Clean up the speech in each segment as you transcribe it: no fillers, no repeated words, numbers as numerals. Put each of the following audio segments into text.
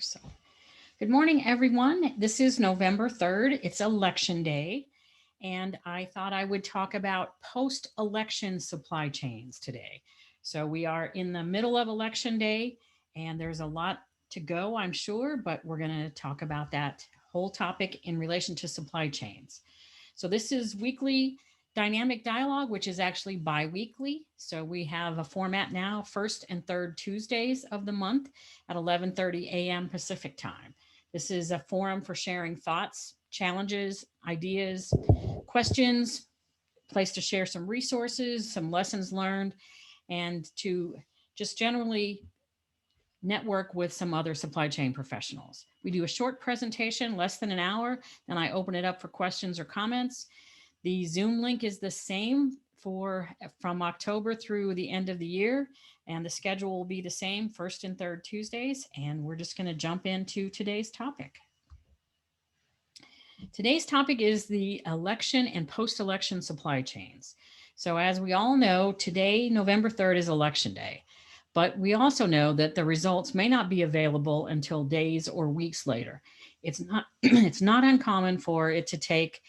So, good morning, everyone. This is November 3rd. It's election day, and I thought I would talk about post-election supply chains today. So, we are in the middle of election day, and there's a lot to go, I'm sure, but we're going to talk about that whole topic in relation to supply chains. So this is weekly dynamic dialogue, which is actually bi-weekly. So we have a format now, first and third Tuesdays of the month at 11:30 a.m. Pacific time. This is a forum for sharing thoughts, challenges, ideas, questions, place to share some resources, some lessons learned, and to just generally network with some other supply chain professionals. We do a short presentation, less than an hour, then I open it up for questions or comments. The Zoom link is the same for from October through the end of the year, and the schedule will be the same, first and third Tuesdays, and we're just going to jump into today's topic. Today's topic is the election and post-election supply chains. So as we all know, today, November 3rd, is election day. But we also know that the results may not be available until days or weeks later. It's not, it's not uncommon for it to take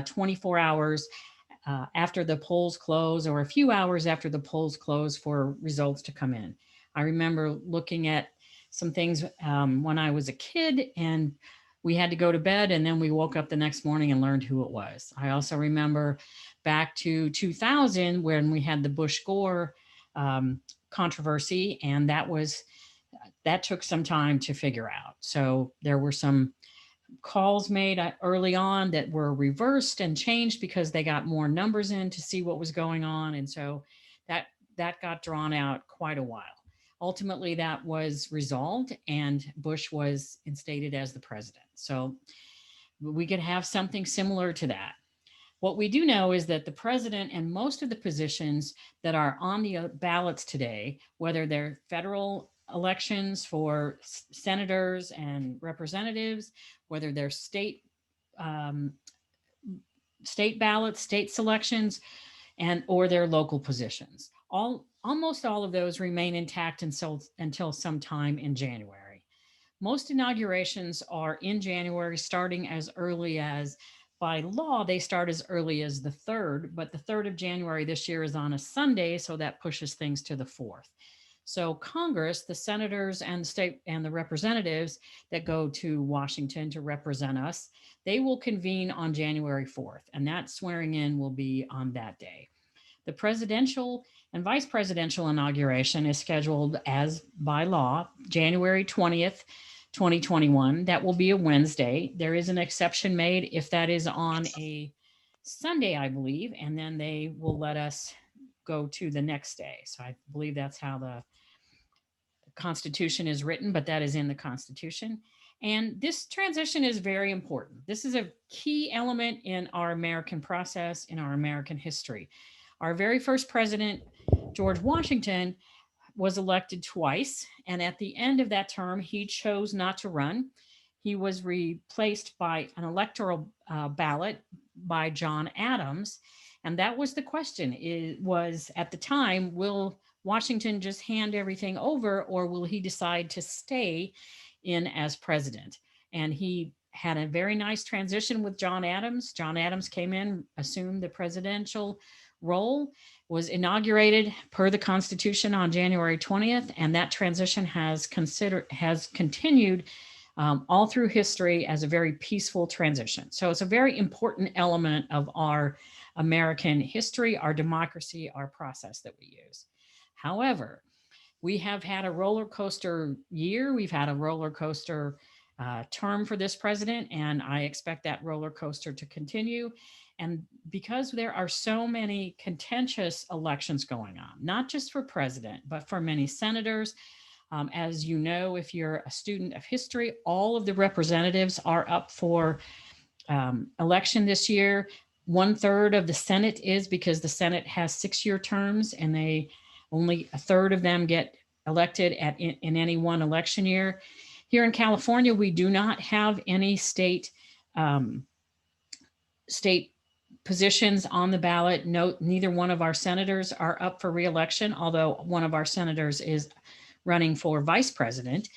24 hours after the polls close or a few hours after the polls close for results to come in. I remember looking at some things when I was a kid, and we had to go to bed, and then we woke up the next morning and learned who it was. I also remember back to 2000 when we had the Bush Gore controversy, and that took some time to figure out. So there were some calls made early on that were reversed and changed because they got more numbers in to see what was going on, and so that that got drawn out quite a while. Ultimately, that was resolved, and Bush was instated as the president. So we could have something similar to that. What we do know is that the president and most of the positions that are on the ballots today, whether they're federal elections for senators and representatives, whether they're um, state ballots, state selections, and or their local positions, almost all of those remain intact until sometime in January. Most inaugurations are in January, starting as early as, by law, they start as early as the 3rd, but the 3rd of January this year is on a Sunday, so that pushes things to the 4th. So Congress, the senators and the state and the representatives that go to Washington to represent us, they will convene on January 4th, and that swearing in will be on that day. The presidential and vice presidential inauguration is scheduled as by law, January 20th, 2021. That will be a Wednesday. There is an exception made if that is on a Sunday, I believe, and then they will let us go to the next day. So I believe that's how the Constitution is written, but that is in the Constitution. And this transition is very important. This is a key element in our American process, in our American history. Our very first president, George Washington, was elected twice. And at the end of that term, he chose not to run. He was replaced by an electoral ballot by John Adams. And that was the question. It was at the time, will Washington just hand everything over, or will he decide to stay in as president? And he had a very nice transition with John Adams. John Adams came in, assumed the presidential role, was inaugurated per the Constitution on January 20th, and that transition has continued all through history as a very peaceful transition. So it's a very important element of our American history, our democracy, our process that we use. However, we have had a roller coaster year. We've had a roller coaster term for this president, and I expect that roller coaster to continue. And because there are so many contentious elections going on, not just for president, but for many senators, as you know, if you're a student of history, all of the representatives are up for election this year. 1/3 of the Senate is, because the Senate has 6-year terms, and only a third of them get elected in any one election year. Here in California, we do not have any state positions on the ballot. No, neither one of our senators are up for re-election, although one of our senators is running for vice president.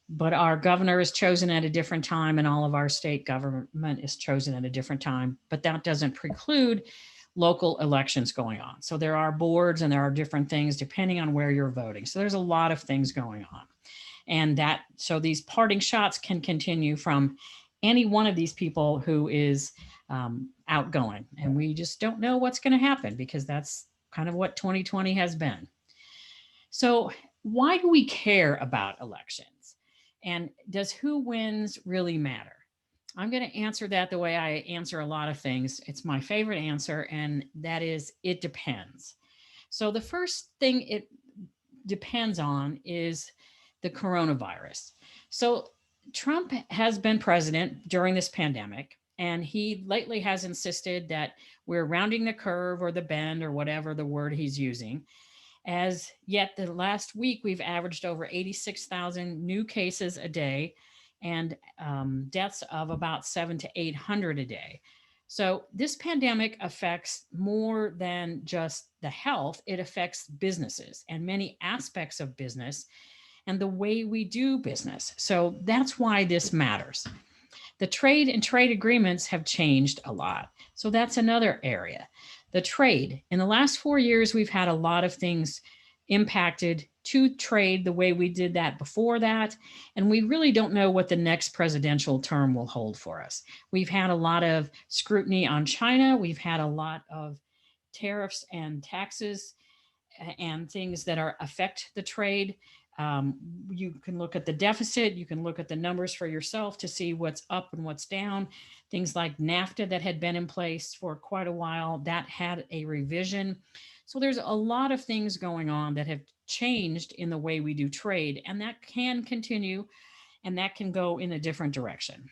but our governor is chosen at a different time and all of our state government is chosen at a different time. But that doesn't preclude local elections going on. So there are boards and there are different things depending on where you're voting. So there's a lot of things going on. And that, so these parting shots can continue from any one of these people who is outgoing. And we just don't know what's going to happen because that's kind of what 2020 has been. So, why do we care about elections? And does who wins really matter? I'm going to answer that the way I answer a lot of things. It's my favorite answer, and that is it depends. So, the first thing it depends on is the coronavirus. So, Trump has been president during this pandemic, and he lately has insisted that we're rounding the curve or the bend or whatever the word he's using. As yet, the last week, we've averaged over 86,000 new cases a day and deaths of about 7 to 800 a day. So, this pandemic affects more than just the health, it affects businesses and many aspects of business and the way we do business. So, that's why this matters. The trade and trade agreements have changed a lot. So that's another area. The trade. In the last 4 years, we've had a lot of things impacted to trade the way we did that before that. And we really don't know what the next presidential term will hold for us. We've had a lot of scrutiny on China. We've had a lot of tariffs and taxes and things that are affect the trade. Um, you can look at the deficit, you can look at the numbers for yourself to see what's up and what's down. Things like NAFTA that had been in place for quite a while, that had a revision. So there's a lot of things going on that have changed in the way we do trade, and that can continue and that can go in a different direction.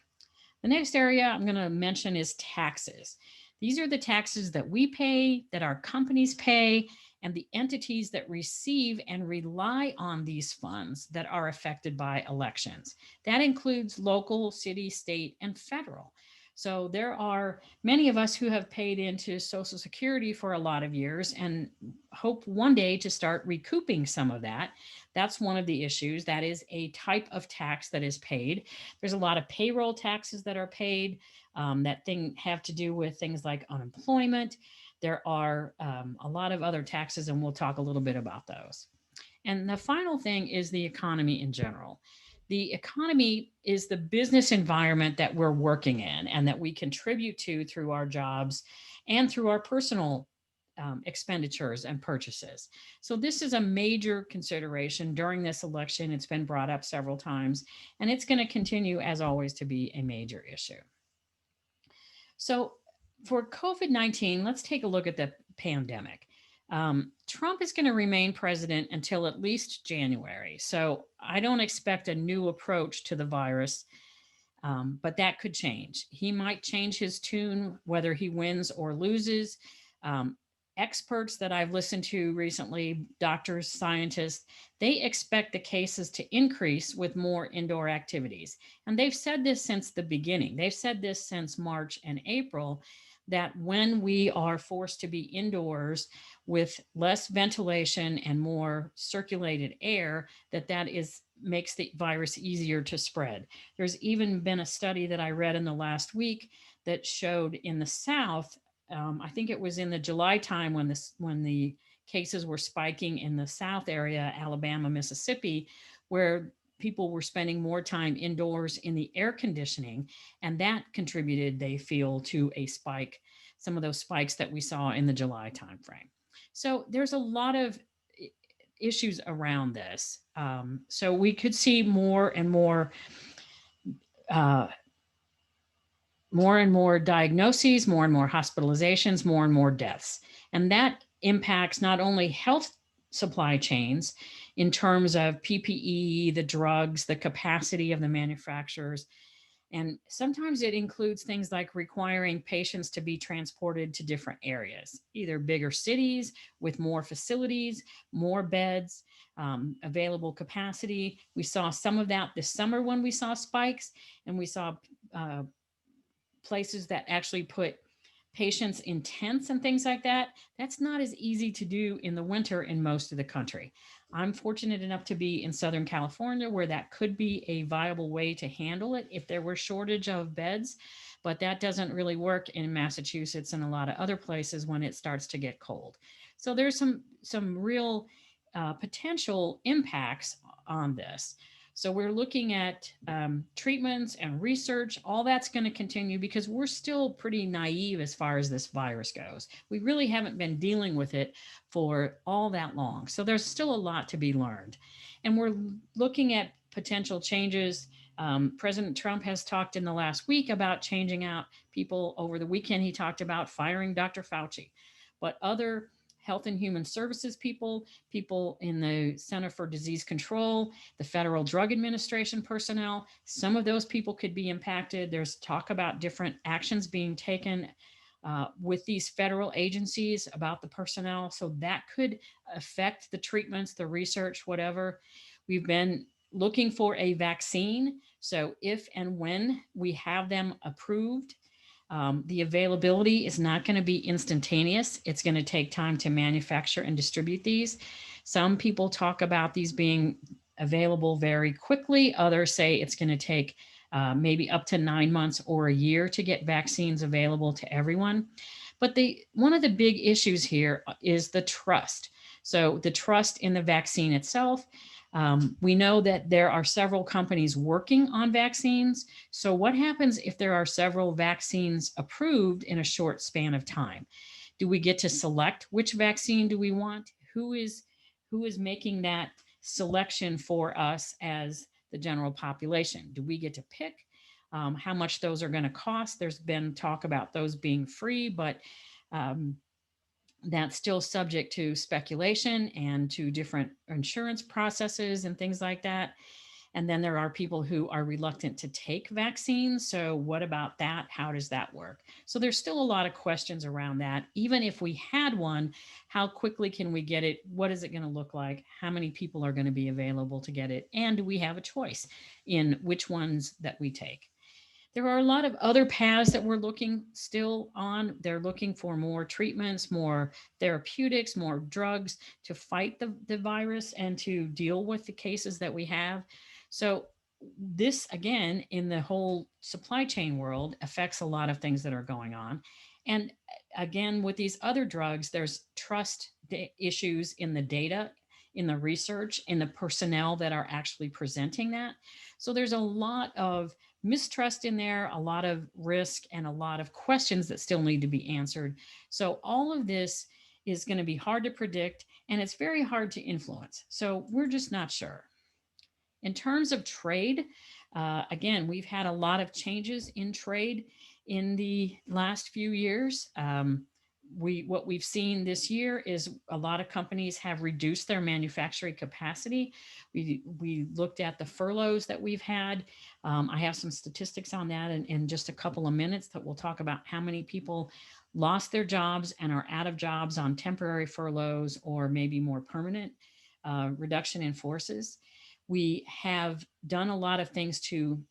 The next area I'm going to mention is taxes. These are the taxes that we pay, that our companies pay, and the entities that receive and rely on these funds that are affected by elections. That includes local, city, state, and federal. So there are many of us who have paid into Social Security for a lot of years and hope one day to start recouping some of that. That's one of the issues. That is a type of tax that is paid. There's a lot of payroll taxes that are paid that thing have to do with things like unemployment. There are a lot of other taxes, and we'll talk a little bit about those. And the final thing is the economy in general. The economy is the business environment that we're working in and that we contribute to through our jobs and through our personal expenditures and purchases. So, this is a major consideration during this election. It's been brought up several times, and it's going to continue, as always, to be a major issue. So, for COVID-19, let's take a look at the pandemic. Trump is going to remain president until at least January. So, I don't expect a new approach to the virus, but that could change. He might change his tune whether he wins or loses. Um, Experts that I've listened to recently, doctors, scientists, they expect the cases to increase with more indoor activities. And they've said this since the beginning. They've said this since March and April that when we are forced to be indoors with less ventilation and more circulated air, that is makes the virus easier to spread. There's even been a study that I read in the last week that showed in the South, I think it was in the July time when the cases were spiking in the South area, Alabama, Mississippi, where people were spending more time indoors in the air conditioning, and that contributed, they feel, to a spike, some of those spikes that we saw in the July timeframe. So there's a lot of issues around this. So we could see more and more uh, diagnoses, more and more hospitalizations, more and more deaths. And that impacts not only health supply chains in terms of PPE, the drugs, the capacity of the manufacturers. And sometimes it includes things like requiring patients to be transported to different areas, either bigger cities with more facilities, more beds, available capacity. We saw some of that this summer when we saw spikes, and we saw places that actually put patients in tents and things like that, that's not as easy to do in the winter in most of the country. I'm fortunate enough to be in Southern California where that could be a viable way to handle it if there were shortage of beds, but that doesn't really work in Massachusetts and a lot of other places when it starts to get cold. So there's some real potential impacts on this. So we're looking at treatments and research. All that's going to continue because we're still pretty naive as far as this virus goes. We really haven't been dealing with it for all that long. So there's still a lot to be learned. And we're looking at potential changes. President Trump has talked in the last week about changing out people. Over the weekend, he talked about firing Dr. Fauci. But other Health and Human Services people, people in the Center for Disease Control, the Federal Drug Administration personnel, some of those people could be impacted. There's talk about different actions being taken with these federal agencies about the personnel. So that could affect the treatments, the research, whatever. We've been looking for a vaccine. So if and when we have them approved, the availability is not going to be instantaneous. It's going to take time to manufacture and distribute these. Some people talk about these being available very quickly. Others say it's going to take maybe up to 9 months or a year to get vaccines available to everyone. But one of the big issues here is the trust. So the trust in the vaccine itself. We know that there are several companies working on vaccines. So what happens if there are several vaccines approved in a short span of time? Do we get to select which vaccine do we want? Who is making that selection for us as the general population? Do we get to pick how much those are going to cost? There's been talk about those being free, but um, that's still subject to speculation and to different insurance processes and things like that. And then there are people who are reluctant to take vaccines. So, what about that? How does that work? So, there's still a lot of questions around that. Even if we had one, how quickly can we get it? What is it going to look like? How many people are going to be available to get it? And do we have a choice in which ones that we take? There are a lot of other paths that we're looking still on. They're looking for more treatments, more therapeutics, more drugs to fight the virus and to deal with the cases that we have. So this, again, in the whole supply chain world, affects a lot of things that are going on. And again, with these other drugs, there's trust issues in the data, in the research, in the personnel that are actually presenting that. So there's a lot of mistrust in there, a lot of risk, and a lot of questions that still need to be answered. So all of this is going to be hard to predict, and it's very hard to influence. So we're just not sure. In terms of trade, again, we've had a lot of changes in trade in the last few years. What we've seen this year is a lot of companies have reduced their manufacturing capacity. We looked at the furloughs that we've had. I have some statistics on that in just a couple of minutes that we'll talk about how many people lost their jobs and are out of jobs on temporary furloughs or maybe more permanent reduction in forces. We have done a lot of things to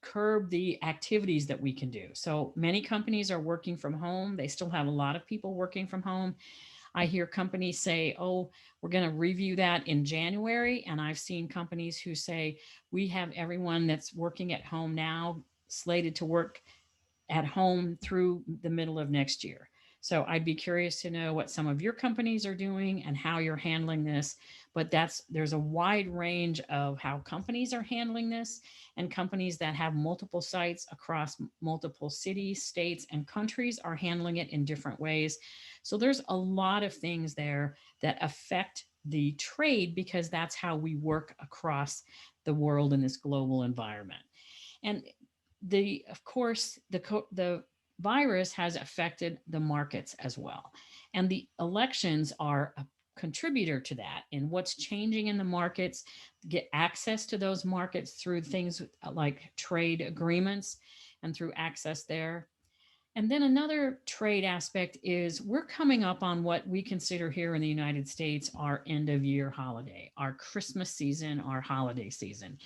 curb the activities that we can do. So many companies are working from home. They still have a lot of people working from home. I hear companies say, oh, we're going to review that in January. And I've seen companies who say, we have everyone that's working at home now slated to work at home through the middle of next year. So I'd be curious to know what some of your companies are doing and how you're handling this. But there's a wide range of how companies are handling this, and companies that have multiple sites across multiple cities, states, and countries are handling it in different ways. So there's a lot of things there that affect the trade because that's how we work across the world in this global environment. And of course, the virus has affected the markets as well. And the elections are a contributor to that in what's changing in the markets, get access to those markets through things like trade agreements and through access there. And then another trade aspect is we're coming up on what we consider here in the United States our end of year holiday, our Christmas season, our holiday season.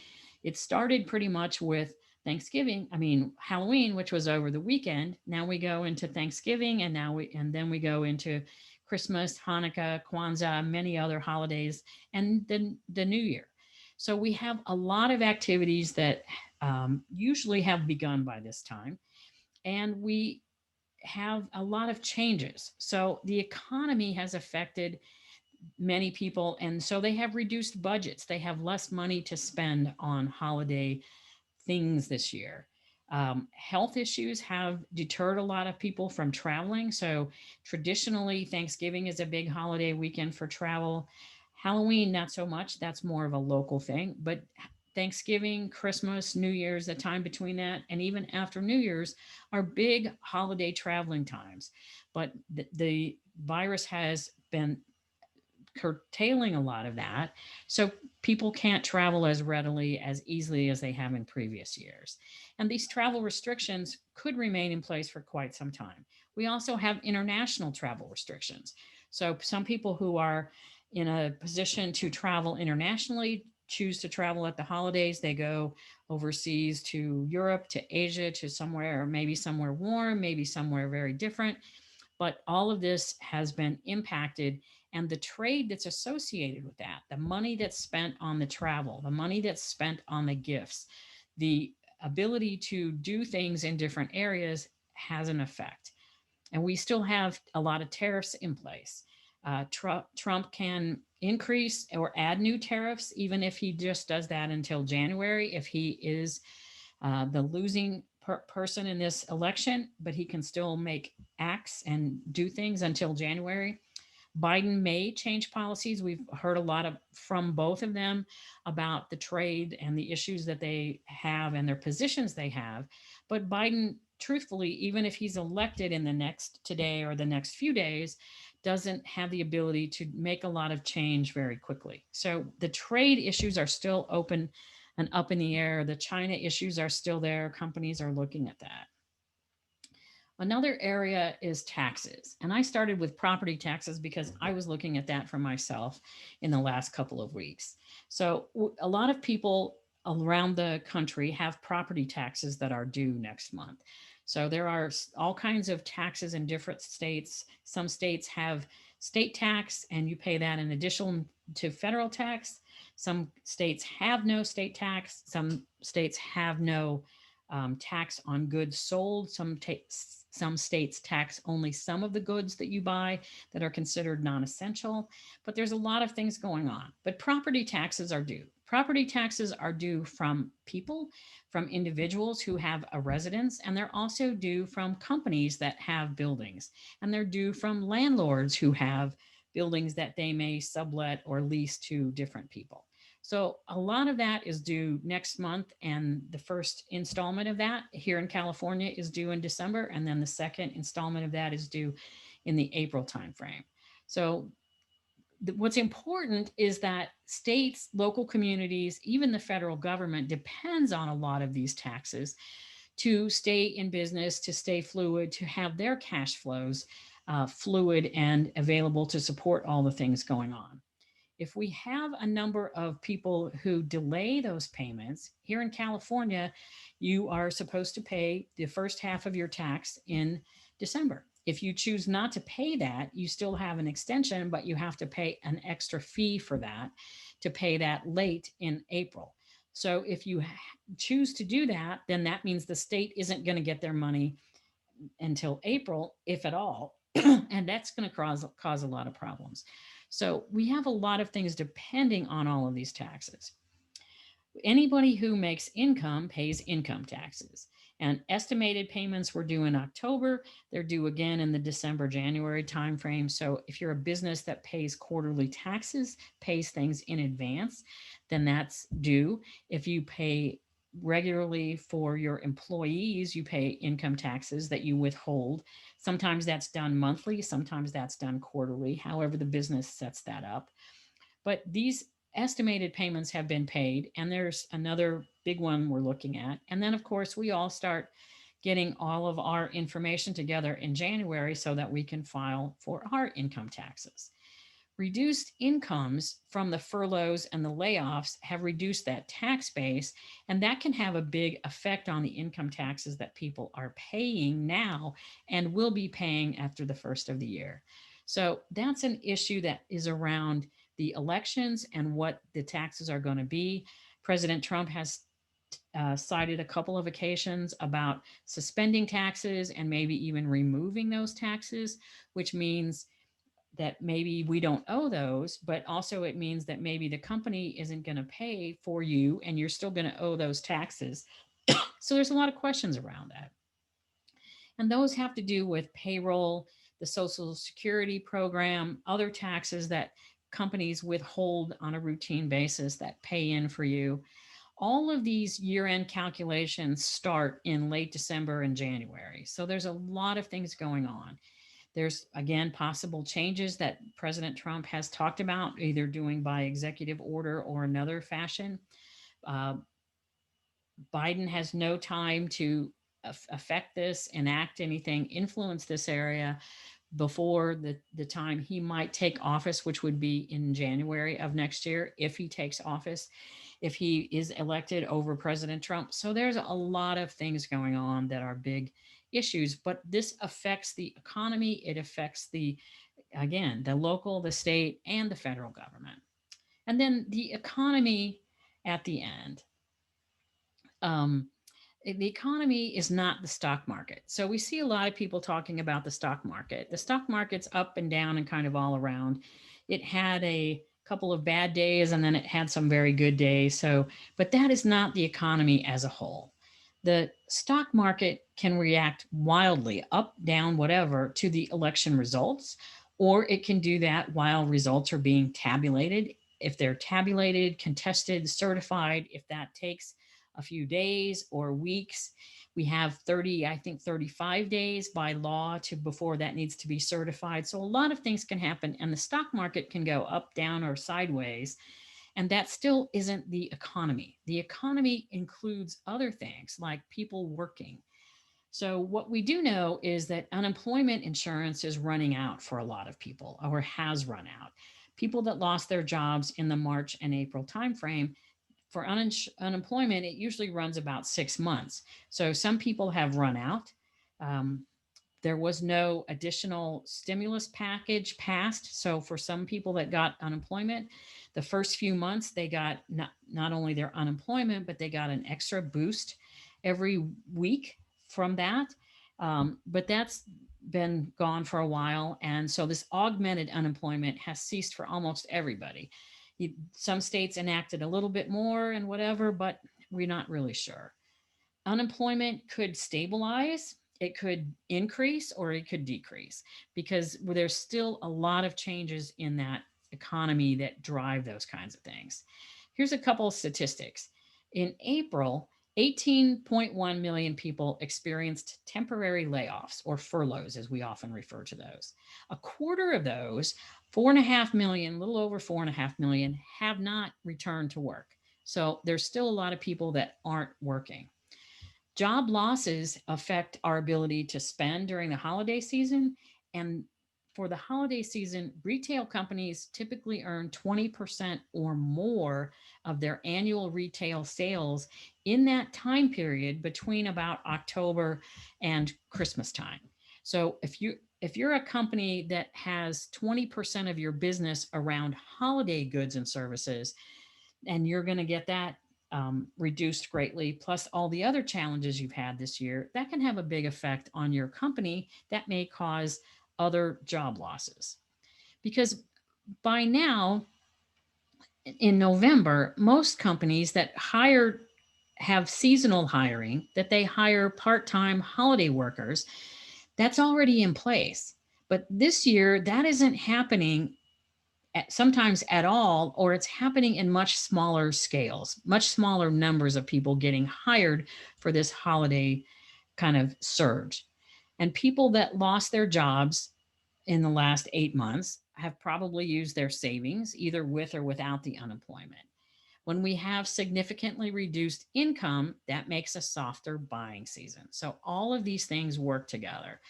It started pretty much with Halloween, which was over the weekend. Now we go into Thanksgiving, and then we go into Christmas, Hanukkah, Kwanzaa, many other holidays, and then the New Year. So we have a lot of activities that usually have begun by this time, and we have a lot of changes. So the economy has affected many people, and so they have reduced budgets. They have less money to spend on holiday things this year. Health issues have deterred a lot of people from traveling. So traditionally, Thanksgiving is a big holiday weekend for travel. Halloween, not so much. That's more of a local thing. But Thanksgiving, Christmas, New Year's, the time between that, and even after New Year's are big holiday traveling times. But the virus has been curtailing a lot of that. So people can't travel as readily, as easily as they have in previous years. And these travel restrictions could remain in place for quite some time. We also have international travel restrictions. So some people who are in a position to travel internationally choose to travel at the holidays. They go overseas to Europe, to Asia, to somewhere, or maybe somewhere warm, maybe somewhere very different. But all of this has been impacted, and the trade that's associated with that, the money that's spent on the travel, the money that's spent on the gifts, the ability to do things in different areas has an effect. And we still have a lot of tariffs in place. Trump can increase or add new tariffs, even if he just does that until January, if he is the losing person in this election, but he can still make acts and do things until January. Biden may change policies. We've heard a lot of from both of them about the trade and the issues that they have and their positions they have. But Biden, truthfully, even if he's elected in the next today or the next few days, doesn't have the ability to make a lot of change very quickly. So the trade issues are still open and up in the air. The China issues are still there. Companies are looking at that. Another area is taxes. And I started with property taxes because I was looking at that for myself in the last couple of weeks. So a lot of people around the country have property taxes that are due next month. So there are all kinds of taxes in different states. Some states have state tax and you pay that in addition to federal tax. Some states have no state tax. Some states have no tax on goods sold. Some states tax only some of the goods that you buy that are considered non-essential. But there's a lot of things going on. But property taxes are due. Property taxes are due from people, from individuals who have a residence, and they're also due from companies that have buildings. And they're due from landlords who have buildings that they may sublet or lease to different people. So a lot of that is due next month, and the first installment of that here in California is due in December, and then the second installment of that is due in the April timeframe. So what's important is that states, local communities, even the federal government depends on a lot of these taxes to stay in business, to stay fluid, to have their cash flows fluid and available to support all the things going on. If we have a number of people who delay those payments, here in California, you are supposed to pay the first half of your tax in December. If you choose not to pay that, you still have an extension, but you have to pay an extra fee for that to pay that late in April. So if you choose to do that, then that means the state isn't going to get their money until April, if at all. And that's going to cause a lot of problems. So we have a lot of things depending on all of these taxes. Anybody who makes income pays income taxes. And estimated payments were due in October. They're due again in the December, January timeframe. So if you're a business that pays quarterly taxes, pays things in advance, then that's due. If you pay regularly for your employees, you pay income taxes that you withhold. Sometimes that's done monthly, sometimes that's done quarterly, however the business sets that up. But these estimated payments have been paid, and there's another big one we're looking at. And then, of course, we all start getting all of our information together in January so that we can file for our income taxes. Reduced incomes from the furloughs and the layoffs have reduced that tax base, and that can have a big effect on the income taxes that people are paying now and will be paying after the first of the year. So that's an issue that is around the elections and what the taxes are going to be. President Trump has cited a couple of occasions about suspending taxes and maybe even removing those taxes, which means that maybe we don't owe those, but also it means that maybe the company isn't going to pay for you and you're still going to owe those taxes. So there's a lot of questions around that. And those have to do with payroll, the Social Security program, other taxes that companies withhold on a routine basis that pay in for you. All of these year-end calculations start in late December and January. So there's a lot of things going on. There's, again, possible changes that President Trump has talked about, either doing by executive order or another fashion. Uh, Biden has no time to affect this, enact anything, influence this area before the time he might take office, which would be in January of next year, if he takes office, if he is elected over President Trump. So there's a lot of things going on that are big issues, but this affects the economy. It affects the, again, the local, the state, and the federal government. And then the economy at the end. Um, the economy is not the stock market. So we see a lot of people talking about the stock market. The stock market's up and down and kind of all around. It had a couple of bad days and then it had some very good days. So, but that is not the economy as a whole. The stock market can react wildly, up, down, whatever, to the election results, or it can do that while results are being tabulated. If they're tabulated, contested, certified, if that takes a few days or weeks. We have 30, I think 35 days by law to before that needs to be certified. So a lot of things can happen and the stock market can go up, down, or sideways. And that still isn't the economy. The economy includes other things like people working. So what we do know is that unemployment insurance is running out for a lot of people, or has run out. People that lost their jobs in the March and April timeframe, for unemployment, it usually runs about 6 months. So some people have run out. Um, there was no additional stimulus package passed. So for some people that got unemployment, the first few months, they got not only their unemployment, but they got an extra boost every week from that. But that's been gone for a while. And so this augmented unemployment has ceased for almost everybody. Some states enacted a little bit more and whatever, but we're not really sure. Unemployment could stabilize, it could increase, or it could decrease because there's still a lot of changes in that economy that drive those kinds of things. Here's a couple of statistics. In April, 18.1 million people experienced temporary layoffs or furloughs, as we often refer to those. A quarter of those, 4.5 million, a little over 4.5 million, have not returned to work. So there's still a lot of people that aren't working. Job losses affect our ability to spend during the holiday season. And for the holiday season, retail companies typically earn 20% or more of their annual retail sales in that time period between about October and Christmas time. So if you're a company that has 20% of your business around holiday goods and services, and you're going to get that reduced greatly, plus all the other challenges you've had this year, that can have a big effect on your company that may cause other job losses. Because by now, in November, most companies that hire have seasonal hiring, that they hire part time holiday workers, that's already in place. But this year, that isn't happening sometimes at all, or it's happening in much smaller scales, much smaller numbers of people getting hired for this holiday kind of surge. And people that lost their jobs in the last 8 months have probably used their savings either with or without the unemployment. When we have significantly reduced income, that makes a softer buying season. So all of these things work together.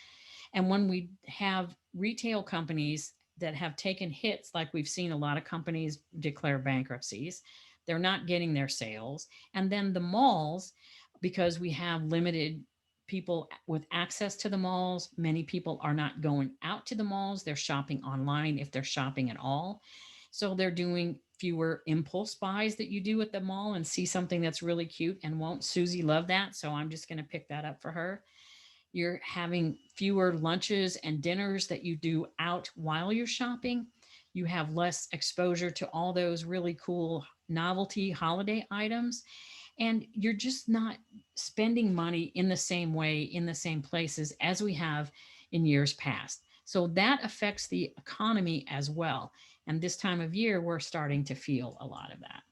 And when we have retail companies that have taken hits, like we've seen a lot of companies declare bankruptcies. They're not getting their sales. And then the malls, because we have limited people with access to the malls, many people are not going out to the malls. They're shopping online if they're shopping at all. So they're doing fewer impulse buys that you do at the mall and see something that's really cute and won't Susie love that? So I'm just going to pick that up for her. You're having fewer lunches and dinners that you do out while you're shopping. You have less exposure to all those really cool novelty holiday items. And you're just not spending money in the same way, in the same places as we have in years past. So that affects the economy as well. And this time of year, we're starting to feel a lot of that.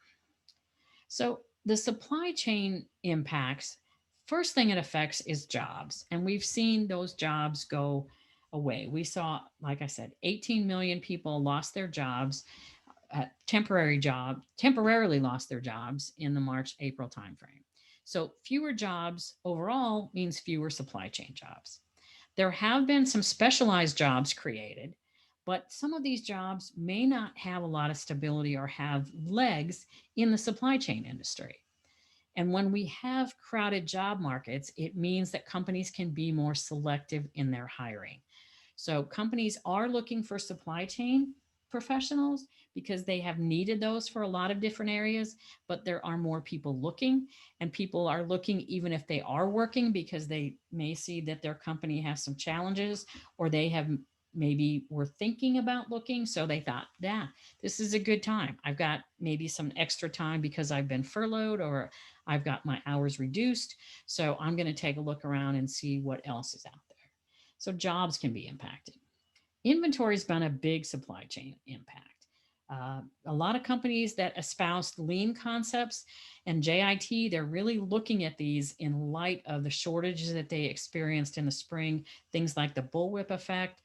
So the supply chain impacts, first thing it affects is jobs. And we've seen those jobs go away. We saw, like I said, 18 million people lost their jobs, temporarily lost their jobs in the March, April timeframe. So fewer jobs overall means fewer supply chain jobs. There have been some specialized jobs created, but some of these jobs may not have a lot of stability or have legs in the supply chain industry. And when we have crowded job markets, it means that companies can be more selective in their hiring. So companies are looking for supply chain professionals because they have needed those for a lot of different areas, but there are more people looking, and people are looking even if they are working because they may see that their company has some challenges, or they have maybe were thinking about looking. So they thought, yeah, this is a good time. I've got maybe some extra time because I've been furloughed or I've got my hours reduced. So I'm going to take a look around and see what else is out there. So jobs can be impacted. Inventory has been a big supply chain impact. A lot of companies that espouse lean concepts and JIT, they're really looking at these in light of the shortages that they experienced in the spring, things like the bullwhip effect,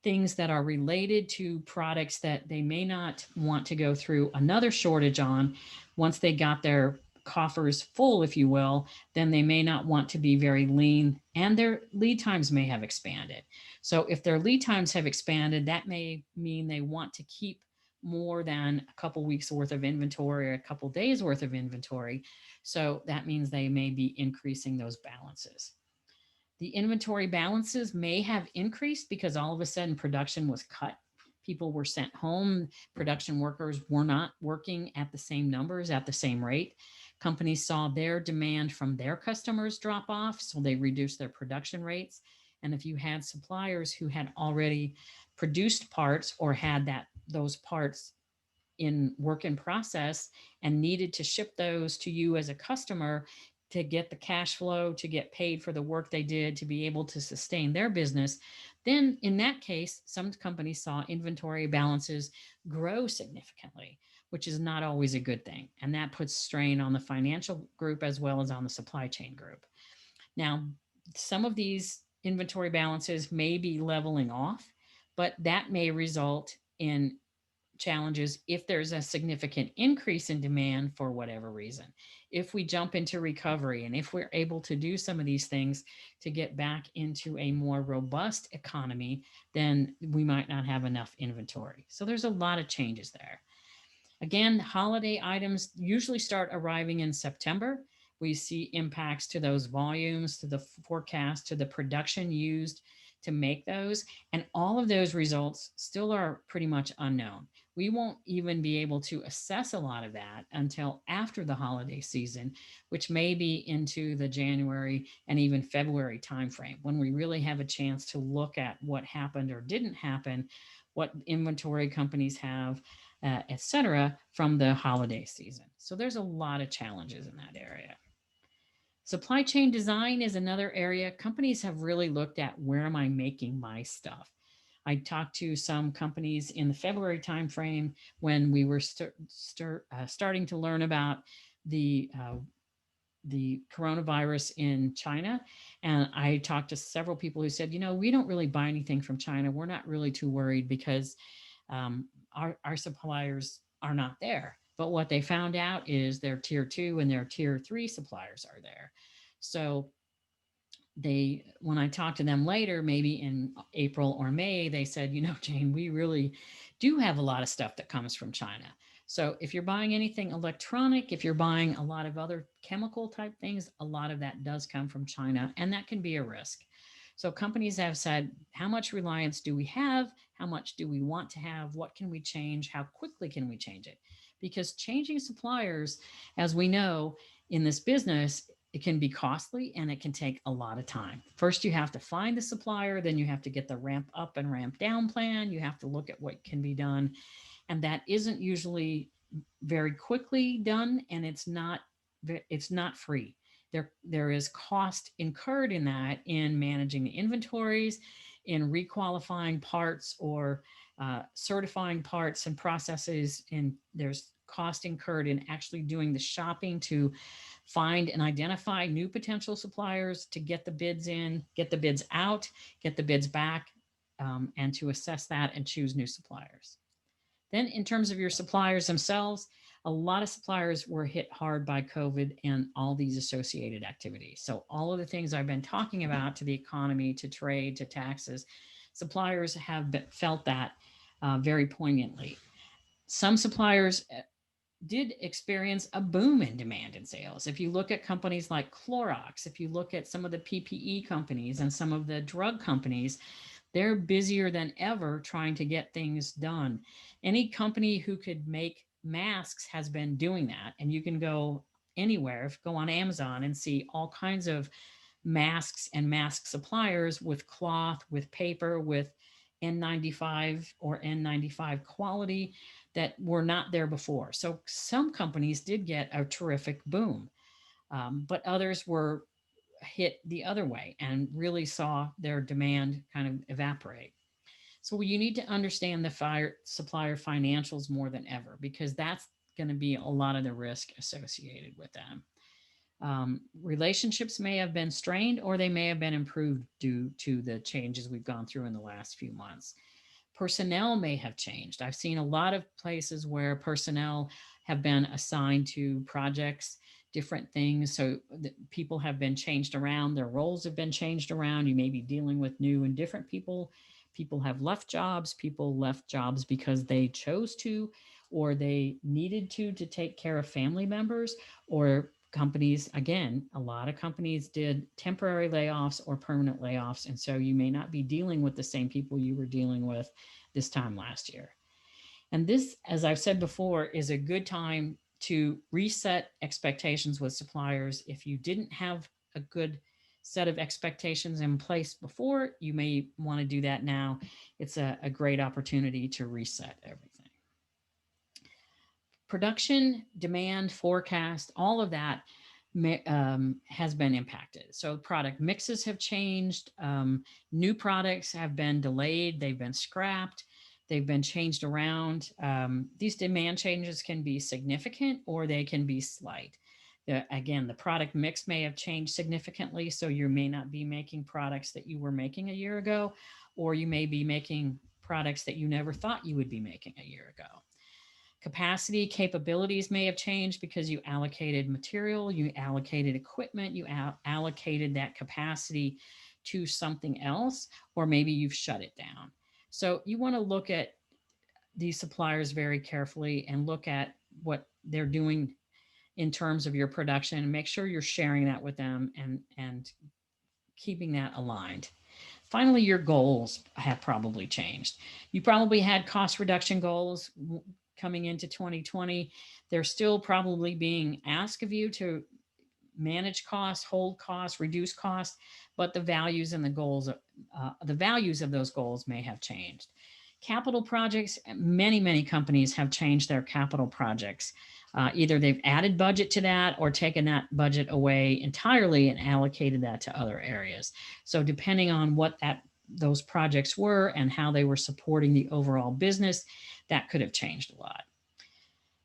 things that are related to products that they may not want to go through another shortage on. Once they got their coffers full, if you will, then they may not want to be very lean, and their lead times may have expanded. So if their lead times have expanded, that may mean they want to keep more than a couple weeks worth of inventory or a couple days worth of inventory. So that means they may be increasing those balances. The inventory balances may have increased because all of a sudden production was cut. People were sent home. Production workers were not working at the same numbers at the same rate. Companies saw their demand from their customers drop off, so they reduced their production rates. And if you had suppliers who had already produced parts or had those parts in work in process and needed to ship those to you as a customer to get the cash flow, to get paid for the work they did, to be able to sustain their business, then in that case, some companies saw inventory balances grow significantly, which is not always a good thing. And that puts strain on the financial group as well as on the supply chain group. Now, some of these inventory balances may be leveling off, but that may result in challenges if there's a significant increase in demand for whatever reason. If we jump into recovery and if we're able to do some of these things to get back into a more robust economy, then we might not have enough inventory. So there's a lot of changes there. Again, holiday items usually start arriving in September. We see impacts to those volumes, to the forecast, to the production used to make those. And all of those results still are pretty much unknown. We won't even be able to assess a lot of that until after the holiday season, which may be into the January and even February timeframe, when we really have a chance to look at what happened or didn't happen, what inventory companies have, etc., from the holiday season. So there's a lot of challenges in that area. Supply chain design is another area. Companies have really looked at, where am I making my stuff? I talked to some companies in the February timeframe when we were starting to learn about the coronavirus in China. And I talked to several people who said, we don't really buy anything from China. We're not really too worried because our suppliers are not there. But what they found out is their tier 2 and their tier 3 suppliers are there. So when I talked to them later, maybe in April or May, they said, Jane, we really do have a lot of stuff that comes from China. So if you're buying anything electronic, if you're buying a lot of other chemical type things, a lot of that does come from China, and that can be a risk. So companies have said, how much reliance do we have? How much do we want to have? What can we change? How quickly can we change it? Because changing suppliers, as we know in this business, it can be costly and it can take a lot of time. First, you have to find the supplier, then you have to get the ramp up and ramp down plan. You have to look at what can be done. And that isn't usually very quickly done, and it's not free. There is cost incurred in that, in managing the inventories, in requalifying parts, or certifying parts and processes, and there's cost incurred in actually doing the shopping to find and identify new potential suppliers, to get the bids in, get the bids out, get the bids back, and to assess that and choose new suppliers. Then, in terms of your suppliers themselves, a lot of suppliers were hit hard by COVID and all these associated activities. So, all of the things I've been talking about, to the economy, to trade, to taxes, suppliers have felt that very poignantly. Some suppliers did experience a boom in demand and sales. If you look at companies like Clorox, if you look at some of the PPE companies and some of the drug companies, they're busier than ever trying to get things done. Any company who could make masks has been doing that. And you can go anywhere, go on Amazon and see all kinds of masks and mask suppliers with cloth, with paper, with N95 or N95 quality that were not there before. So some companies did get a terrific boom, but others were hit the other way and really saw their demand kind of evaporate. So you need to understand the supplier financials more than ever, because that's going to be a lot of the risk associated with them. Relationships may have been strained, or they may have been improved due to the changes we've gone through in the last few months. Personnel may have changed. I've seen a lot of places where personnel have been assigned to projects, different things. So people have been changed around, their roles have been changed around. You may be dealing with new and different people. People have left jobs. People left jobs because they chose to, or they needed to take care of family members, or companies, again, a lot of companies did temporary layoffs or permanent layoffs. And so you may not be dealing with the same people you were dealing with this time last year. And this, as I've said before, is a good time to reset expectations with suppliers. If you didn't have a good set of expectations in place before, you may want to do that now. It's a great opportunity to reset everything. Production, demand, forecast, all of that has been impacted. So product mixes have changed. New products have been delayed. They've been scrapped. They've been changed around. These demand changes can be significant, or they can be slight. Again, the product mix may have changed significantly. So you may not be making products that you were making a year ago, or you may be making products that you never thought you would be making a year ago. Capacity, capabilities may have changed because you allocated material, you allocated equipment, you allocated that capacity to something else, or maybe you've shut it down. So you want to look at these suppliers very carefully and look at what they're doing in terms of your production, and make sure you're sharing that with them and keeping that aligned. Finally, your goals have probably changed. You probably had cost reduction goals coming into 2020. They're still probably being asked of you to manage costs, hold costs, reduce costs, but the values and the values of those goals may have changed. Capital projects, many companies have changed their capital projects. Either they've added budget to that, or taken that budget away entirely and allocated that to other areas. So depending on what those projects were and how they were supporting the overall business, that could have changed a lot.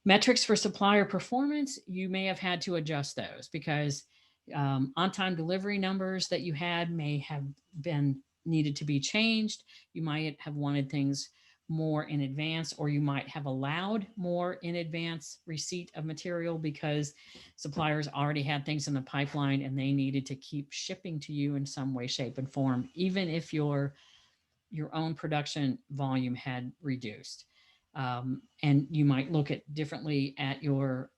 Metrics for supplier performance, you may have had to adjust those, because on-time delivery numbers that you had may have been needed to be changed. You might have wanted things more in advance, or you might have allowed more in advance receipt of material because suppliers already had things in the pipeline and they needed to keep shipping to you in some way, shape, and form, even if your own production volume had reduced. And you might look at differently at your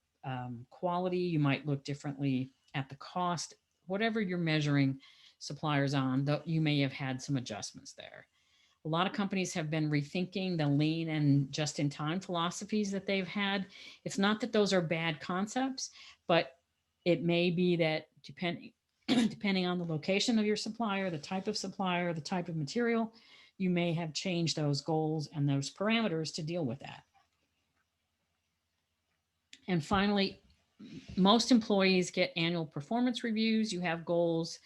quality. You might look differently at the cost, whatever you're measuring suppliers on, though you may have had some adjustments there. A lot of companies have been rethinking the lean and just in time philosophies that they've had. It's not that those are bad concepts, but it may be that depending on the location of your supplier, the type of material, you may have changed those goals and those parameters to deal with that. And finally, most employees get annual performance reviews. You have goals,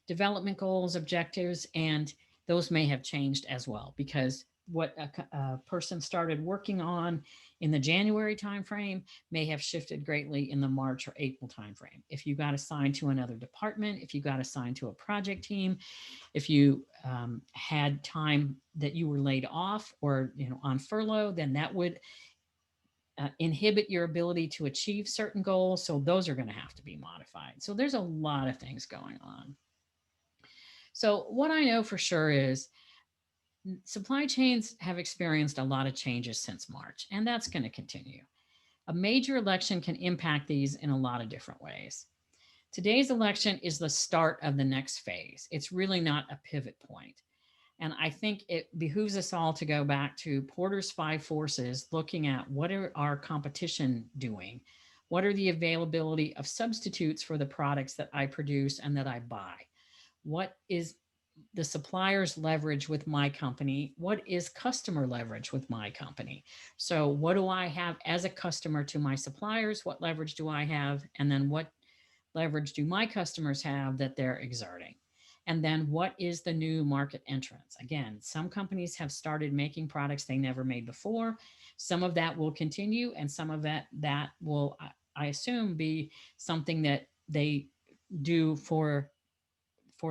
development goals, objectives, and those may have changed as well because what a person started working on in the January timeframe may have shifted greatly in the March or April timeframe. If you got assigned to another department, if you got assigned to a project team, if you had time that you were laid off or on furlough, then that would inhibit your ability to achieve certain goals. So those are going to have to be modified. So there's a lot of things going on. So what I know for sure is supply chains have experienced a lot of changes since March, and that's going to continue. A major election can impact these in a lot of different ways. Today's election is the start of the next phase. It's really not a pivot point. And I think it behooves us all to go back to Porter's five forces, looking at what are our competition doing? What are the availability of substitutes for the products that I produce and that I buy? What is the supplier's leverage with my company? What is customer leverage with my company? So, what do I have as a customer to my suppliers? What leverage do I have? And then what leverage do my customers have that they're exerting? And then what is the new market entrance? Again, some companies have started making products they never made before. Some of that will continue, and some of that will, I assume, be something that they do for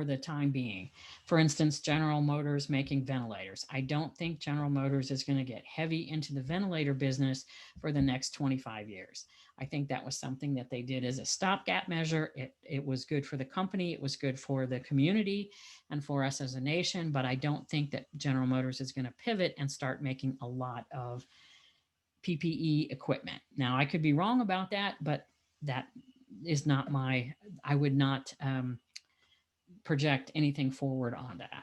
the time being. For instance, General Motors making ventilators. I don't think General Motors is going to get heavy into the ventilator business for the next 25 years. I think that was something that they did as a stopgap measure. It was good for the company, it was good for the community and for us as a nation, but I don't think that General Motors is going to pivot and start making a lot of PPE equipment. Now, I could be wrong about that, but that is not I would not project anything forward on that.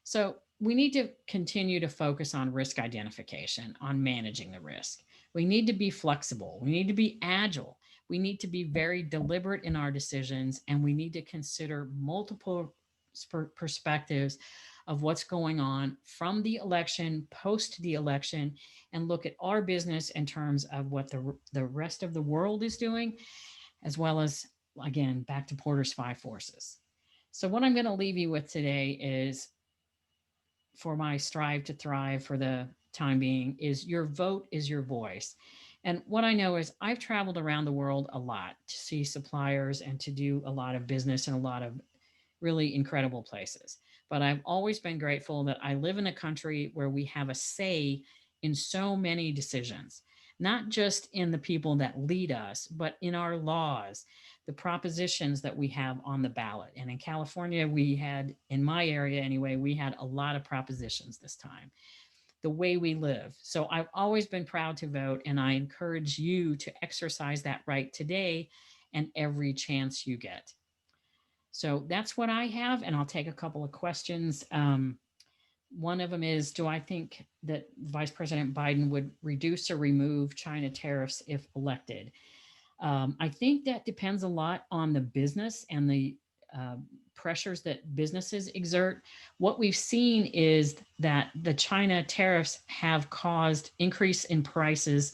So we need to continue to focus on risk identification, on managing the risk. We need to be flexible. We need to be agile. We need to be very deliberate in our decisions, and we need to consider multiple perspectives of what's going on from the election, post the election, and look at our business in terms of what the rest of the world is doing, as well as, again, back to Porter's five forces. So, what I'm going to leave you with today is for my strive to thrive for the time being is your vote is your voice. And what I know is I've traveled around the world a lot to see suppliers and to do a lot of business in a lot of really incredible places. But I've always been grateful that I live in a country where we have a say in so many decisions, not just in the people that lead us, but in our laws, the propositions that we have on the ballot. And in California, we had, in my area anyway, we had a lot of propositions this time. The way we live. So I've always been proud to vote, and I encourage you to exercise that right today and every chance you get. So that's what I have, and I'll take a couple of questions. One of them is, do I think that Vice President Biden would reduce or remove China tariffs if elected? I think that depends a lot on the business and the pressures that businesses exert. What we've seen is that the China tariffs have caused increase in prices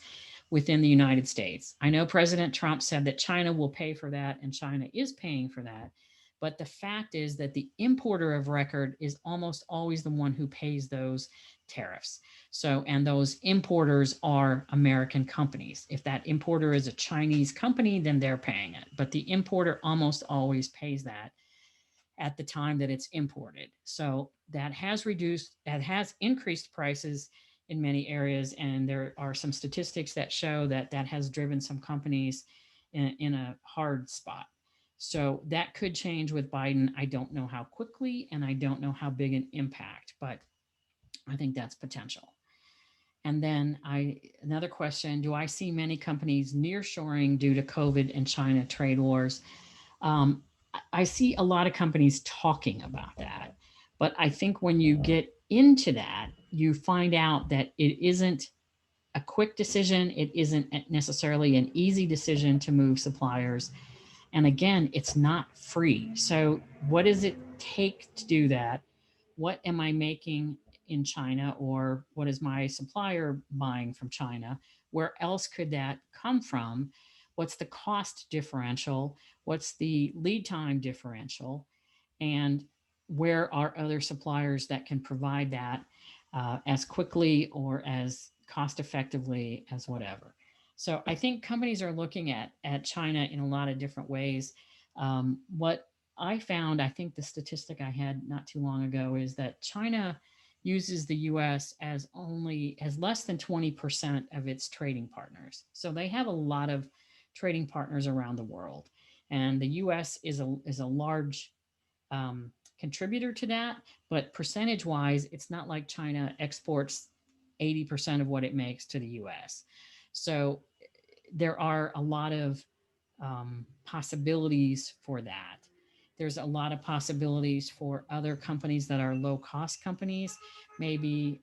within the United States. I know President Trump said that China will pay for that, and China is paying for that. But the fact is that the importer of record is almost always the one who pays those tariffs. So, and those importers are American companies. If that importer is a Chinese company, then they're paying it. But the importer almost always pays that at the time that it's imported. So that has increased prices in many areas. And there are some statistics that show that that has driven some companies in a hard spot. So that could change with Biden. I don't know how quickly, and I don't know how big an impact, but I think that's potential. And then another question, do I see many companies nearshoring due to COVID and China trade wars? Um, I see a lot of companies talking about that. But I think when you get into that, you find out that it isn't a quick decision. It isn't necessarily an easy decision to move suppliers. And again, it's not free. So, what does it take to do that? What am I making in China, or what is my supplier buying from China? Where else could that come from? What's the cost differential? What's the lead time differential? And where are other suppliers that can provide that as quickly or as cost effectively as whatever? So I think companies are looking at China in a lot of different ways. What I found, I think the statistic I had not too long ago is that China uses the US as less than 20% of its trading partners. So they have a lot of trading partners around the world. And the US is a large contributor to that, but percentage wise, it's not like China exports 80% of what it makes to the US. So there are a lot of possibilities for that. There's a lot of possibilities for other companies that are low cost companies, maybe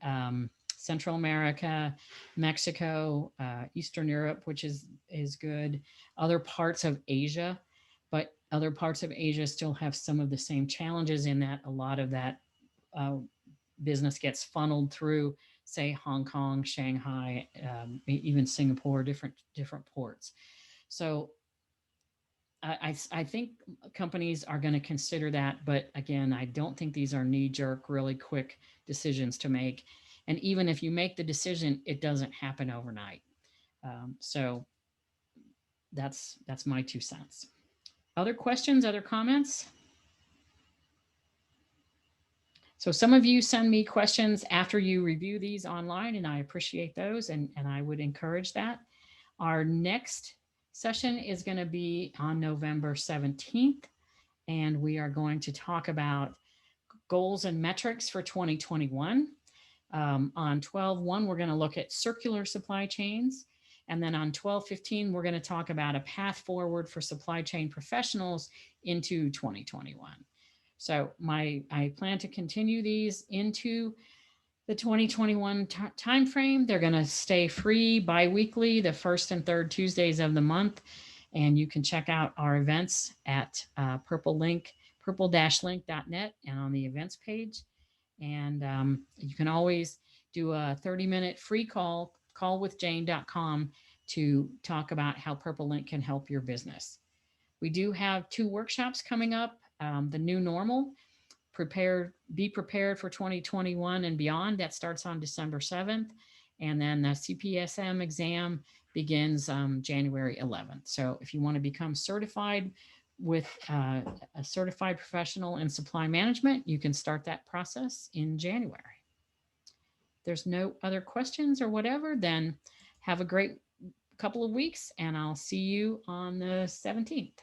Central America, Mexico, Eastern Europe, which is good. Other parts of Asia, but other parts of Asia still have some of the same challenges in that a lot of that uh, business gets funneled through, say, Hong Kong, Shanghai, even Singapore, different ports. So I think companies are going to consider that, but again, I don't think these are knee jerk, really quick decisions to make. And even if you make the decision, it doesn't happen overnight. So that's my 2 cents. Other questions? Other comments? So some of you send me questions after you review these online, and I appreciate those, and I would encourage that. Our next session is going to be on November 17th, and we are going to talk about goals and metrics for 2021. On 12/1, we're going to look at circular supply chains. And then on 12/15, we're going to talk about a path forward for supply chain professionals into 2021. So I plan to continue these into the 2021 timeframe. They're going to stay free bi-weekly, the first and third Tuesdays of the month. And you can check out our events at purple-link.net and on the events page. And you can always do a 30-minute free callwithjane.com to talk about how Purple Link can help your business. We do have 2 workshops coming up. The new normal, be prepared for 2021 and beyond. That starts on December 7th. And then the CPSM exam begins January 11th. So if you want to become certified with a certified professional in supply management, you can start that process in January. If there's no other questions or whatever, then have a great couple of weeks, and I'll see you on the 17th.